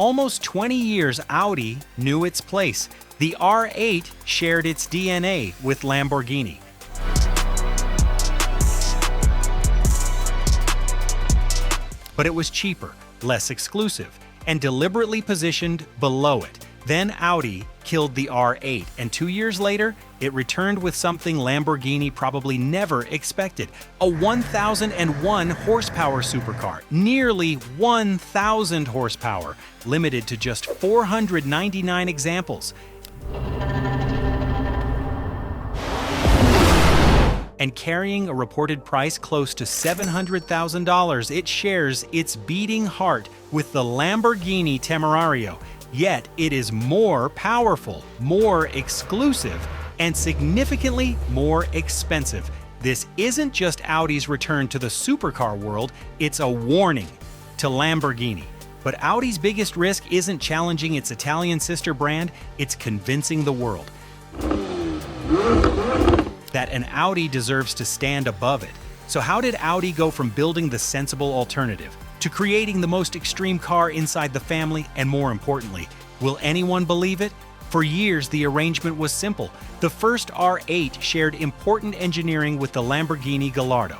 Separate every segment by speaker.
Speaker 1: almost 20 years, Audi knew its place. The R8 shared its DNA with Lamborghini. But it was cheaper, less exclusive, and deliberately positioned below it. Then Audi killed the R8, and 2 years later, it returned with something Lamborghini probably never expected: a 1,001 horsepower supercar, nearly 1,000 horsepower, limited to just 499 examples. And carrying a reported price close to $700,000, it shares its beating heart with the Lamborghini Temerario. Yet it is more powerful, more exclusive, and significantly more expensive. This isn't just Audi's return to the supercar world, it's a warning to Lamborghini. But Audi's biggest risk isn't challenging its Italian sister brand, it's convincing the world that an Audi deserves to stand above it. So how did Audi go from building the sensible alternative to creating the most extreme car inside the family? And more importantly, will anyone believe it? For years, the arrangement was simple. The first R8 shared important engineering with the Lamborghini Gallardo.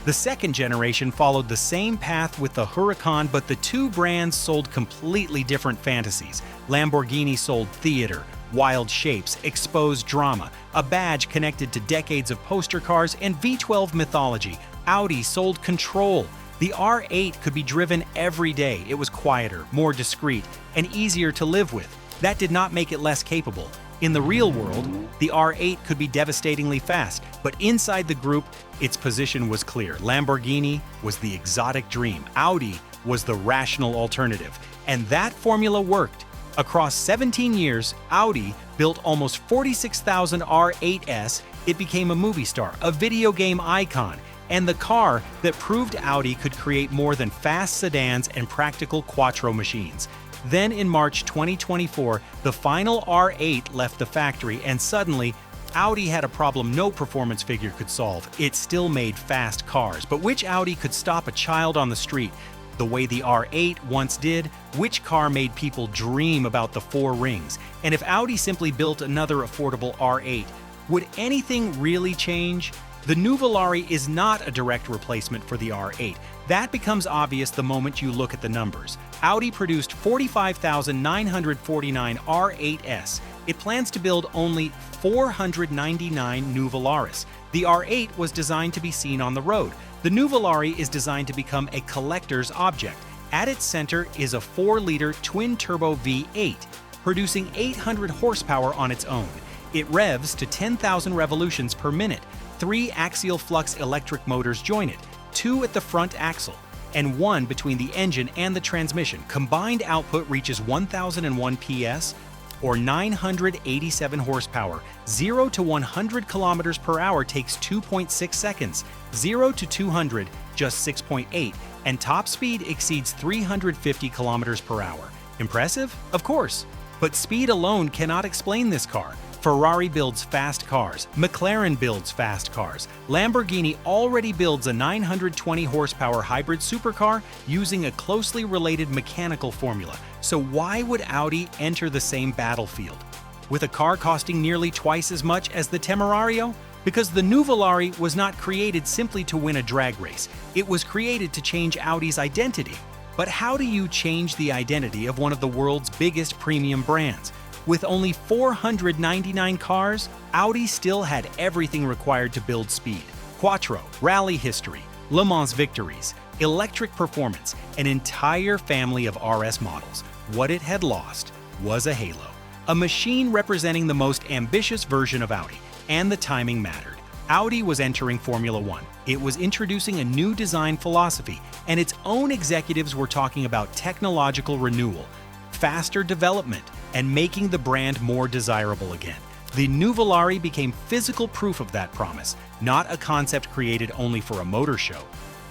Speaker 1: The second generation followed the same path with the Huracán, but the two brands sold completely different fantasies. Lamborghini sold theater, wild shapes, exposed drama, a badge connected to decades of poster cars, and V12 mythology. Audi sold control. The R8 could be driven every day. It was quieter, more discreet, and easier to live with. That did not make it less capable. In the real world, the R8 could be devastatingly fast, but inside the group, its position was clear. Lamborghini was the exotic dream. Audi was the rational alternative. And that formula worked. Across 17 years, Audi built almost 46,000 R8s. It became a movie star, a video game icon, and the car that proved Audi could create more than fast sedans and practical quattro machines. Then in March 2024, the final R8 left the factory, and suddenly, Audi had a problem no performance figure could solve. It still made fast cars, but which Audi could stop a child on the street the way the R8 once did? Which car made people dream about the four rings? And if Audi simply built another affordable R8, would anything really change? The Nuvolari is not a direct replacement for the R8. That becomes obvious the moment you look at the numbers. Audi produced 45,949 R8s. It plans to build only 499 Nuvolaris. The R8 was designed to be seen on the road. The Nuvolari is designed to become a collector's object. At its center is a 4-liter twin-turbo V8, producing 800 horsepower on its own. It revs to 10,000 revolutions per minute. 3 axial flux electric motors join it, 2 at the front axle, and 1 between the engine and the transmission. Combined output reaches 1,001 PS, or 987 horsepower. 0 to 100 kilometers per hour takes 2.6 seconds, 0 to 200 just 6.8, and top speed exceeds 350 kilometers per hour. Impressive? Of course. But speed alone cannot explain this car. Ferrari builds fast cars, McLaren builds fast cars, Lamborghini already builds a 920 horsepower hybrid supercar using a closely related mechanical formula. So why would Audi enter the same battlefield with a car costing nearly twice as much as the Temerario? Because the Nuvolari was not created simply to win a drag race. It was created to change Audi's identity. But how do you change the identity of one of the world's biggest premium brands? With only 499 cars, Audi still had everything required to build speed: quattro, rally history, Le Mans victories, electric performance, an entire family of RS models. What it had lost was a halo, a machine representing the most ambitious version of Audi, and the timing mattered. Audi was entering Formula One. It was introducing a new design philosophy, and its own executives were talking about technological renewal, faster development, and making the brand more desirable again. The Nuvolari became physical proof of that promise, not a concept created only for a motor show.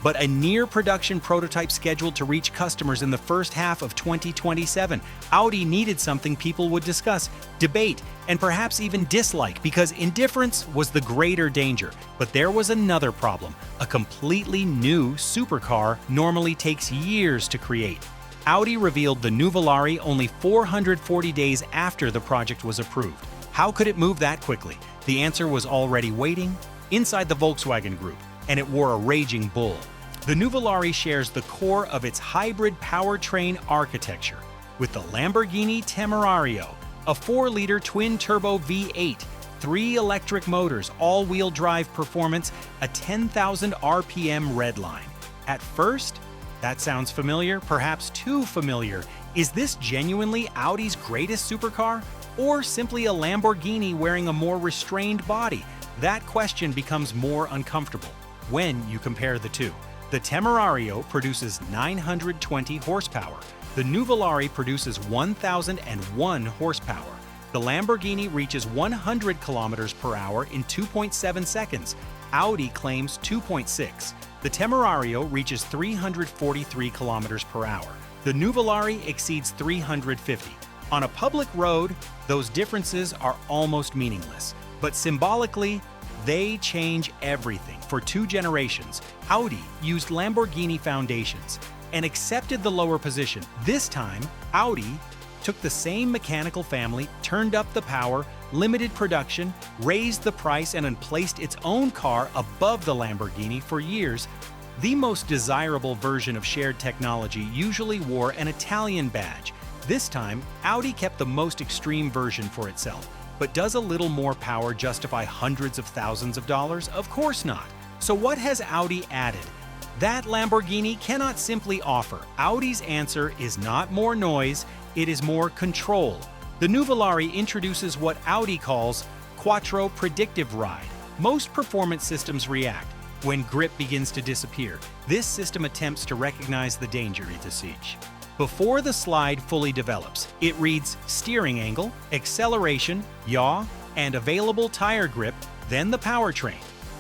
Speaker 1: but a near-production prototype scheduled to reach customers in the first half of 2027. Audi needed something people would discuss, debate, and perhaps even dislike, because indifference was the greater danger. But there was another problem. A completely new supercar normally takes years to create. Audi revealed the Nuvolari only 440 days after the project was approved. How could it move that quickly? The answer was already waiting inside the Volkswagen Group, and it wore a raging bull. The Nuvolari shares the core of its hybrid powertrain architecture with the Lamborghini Temerario, a 4-liter twin-turbo V8, 3 electric motors, all-wheel drive performance, a 10,000 RPM redline. At first, that sounds familiar, perhaps too familiar. Is this genuinely Audi's greatest supercar, or simply a Lamborghini wearing a more restrained body? That question becomes more uncomfortable when you compare the two. The Temerario produces 920 horsepower. The Nuvolari produces 1,001 horsepower. The Lamborghini reaches 100 kilometers per hour in 2.7 seconds. Audi claims 2.6. The Temerario reaches 343 kilometers per hour. The Nuvolari exceeds 350. On a public road, those differences are almost meaningless. But symbolically, they change everything. For 2 generations, Audi used Lamborghini foundations and accepted the lower position. This time, Audi took the same mechanical family, turned up the power, limited production, raised the price, and placed its own car above the Lamborghini. For years, the most desirable version of shared technology usually wore an Italian badge. This time, Audi kept the most extreme version for itself. But does a little more power justify hundreds of thousands of dollars? Of course not. So what has Audi added that Lamborghini cannot simply offer? Audi's answer is not more noise, it is more control. The Nuvolari introduces what Audi calls Quattro Predictive Ride. Most performance systems react when grip begins to disappear. This system attempts to recognize the danger it sees. Before the slide fully develops, it reads steering angle, acceleration, yaw, and available tire grip, then the powertrain.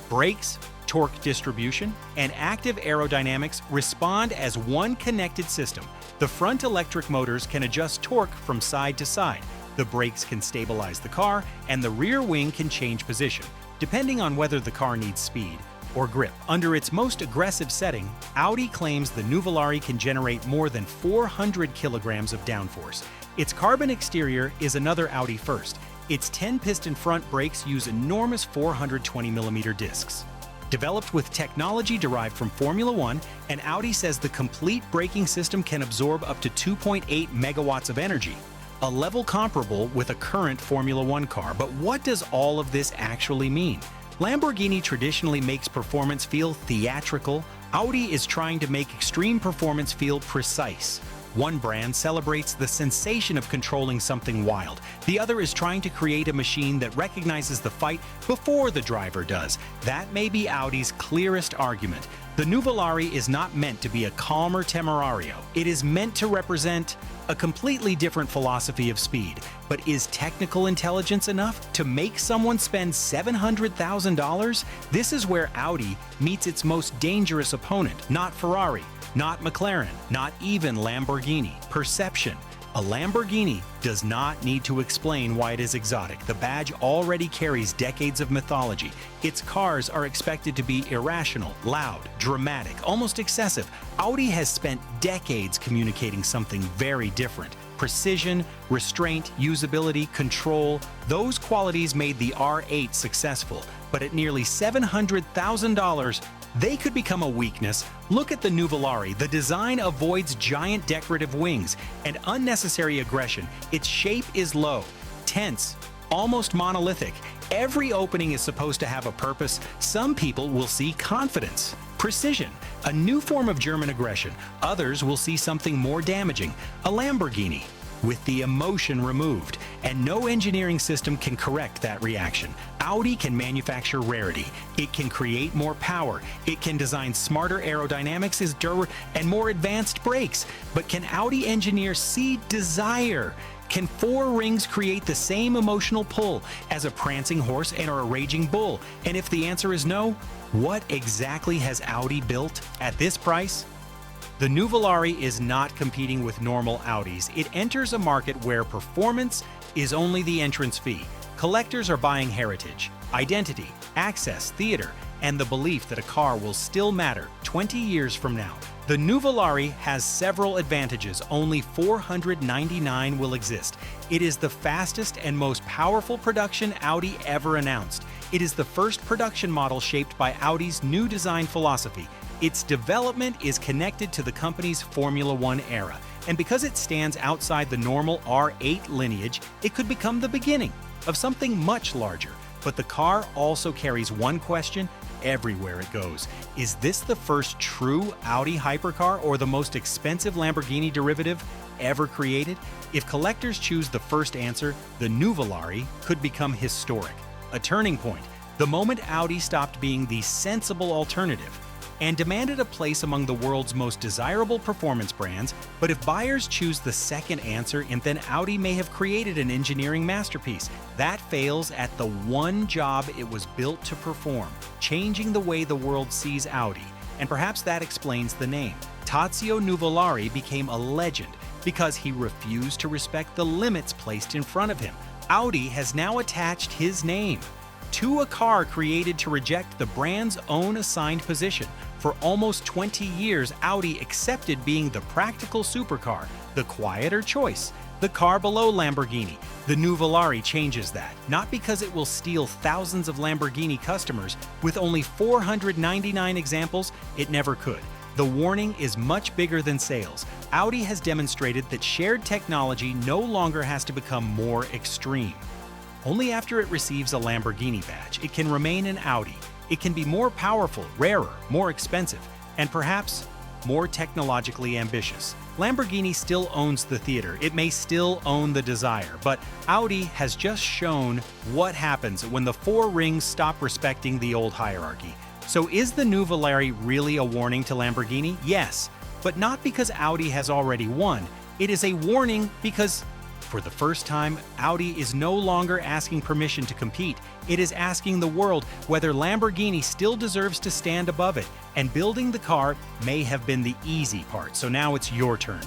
Speaker 1: Brakes, torque distribution, and active aerodynamics respond as one connected system. The front electric motors can adjust torque from side to side. The brakes can stabilize the car, and the rear wing can change position, depending on whether the car needs speed or grip. Under its most aggressive setting, Audi claims the Nuvolari can generate more than 400 kilograms of downforce. Its carbon exterior is another Audi first. Its 10-piston front brakes use enormous 420mm discs. Developed with technology derived from Formula One, and Audi says the complete braking system can absorb up to 2.8 megawatts of energy, a level comparable with a current Formula One car. But what does all of this actually mean? Lamborghini traditionally makes performance feel theatrical. Audi is trying to make extreme performance feel precise. One brand celebrates the sensation of controlling something wild. The other is trying to create a machine that recognizes the fight before the driver does. That may be Audi's clearest argument. The Nuvolari is not meant to be a calmer Temerario. It is meant to represent a completely different philosophy of speed. But is technical intelligence enough to make someone spend $700,000? This is where Audi meets its most dangerous opponent, not Ferrari, not McLaren, not even Lamborghini. Perception. A Lamborghini does not need to explain why it is exotic. The badge already carries decades of mythology. Its cars are expected to be irrational, loud, dramatic, almost excessive. Audi has spent decades communicating something very different. Precision, restraint, usability, control, those qualities made the R8 successful. But at nearly $700,000, they could become a weakness. Look at the Nuvolari. The design avoids giant decorative wings and unnecessary aggression. Its shape is low, tense, almost monolithic. Every opening is supposed to have a purpose. Some people will see confidence, precision, a new form of German aggression. Others will see something more damaging, a Lamborghini with the emotion removed, and no engineering system can correct that reaction. Audi can manufacture rarity. It can create more power. It can design smarter aerodynamics and more advanced brakes. But can Audi engineers see desire? Can four rings create the same emotional pull as a prancing horse or a raging bull? And if the answer is no, what exactly has Audi built at this price? The Nuvolari is not competing with normal Audis. It enters a market where performance is only the entrance fee. Collectors are buying heritage, identity, access, theater, and the belief that a car will still matter 20 years from now. The Nuvolari has several advantages. Only 499 will exist. It is the fastest and most powerful production Audi ever announced. It is the first production model shaped by Audi's new design philosophy. Its development is connected to the company's Formula One era, and because it stands outside the normal R8 lineage, it could become the beginning of something much larger. But the car also carries one question everywhere it goes. Is this the first true Audi hypercar or the most expensive Lamborghini derivative ever created? If collectors choose the first answer, the Nuvolari could become historic, a turning point, the moment Audi stopped being the sensible alternative and demanded a place among the world's most desirable performance brands. But if buyers choose the second answer, and then Audi may have created an engineering masterpiece that fails at the one job it was built to perform, changing the way the world sees Audi. And perhaps that explains the name. Tazio Nuvolari became a legend because he refused to respect the limits placed in front of him. Audi has now attached his name to a car created to reject the brand's own assigned position. For almost 20 years, Audi accepted being the practical supercar, the quieter choice, the car below Lamborghini. The Nuvolari changes that, not because it will steal thousands of Lamborghini customers. With only 499 examples, it never could. The warning is much bigger than sales. Audi has demonstrated that shared technology no longer has to become more extreme. Only after it receives a Lamborghini badge, it can remain an Audi. It can be more powerful, rarer, more expensive, and perhaps more technologically ambitious. Lamborghini still owns the theater, it may still own the desire, but Audi has just shown what happens when the four rings stop respecting the old hierarchy. So is the Nuvolari really a warning to Lamborghini? Yes, but not because Audi has already won. It is a warning because for the first time, Audi is no longer asking permission to compete. It is asking the world whether Lamborghini still deserves to stand above it. And building the car may have been the easy part, so now it's your turn.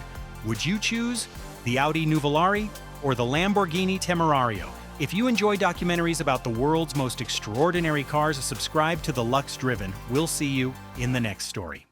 Speaker 1: Would you choose the Audi Nuvolari or the Lamborghini Temerario? If you enjoy documentaries about the world's most extraordinary cars, subscribe to The Lux Driven. We'll see you in the next story.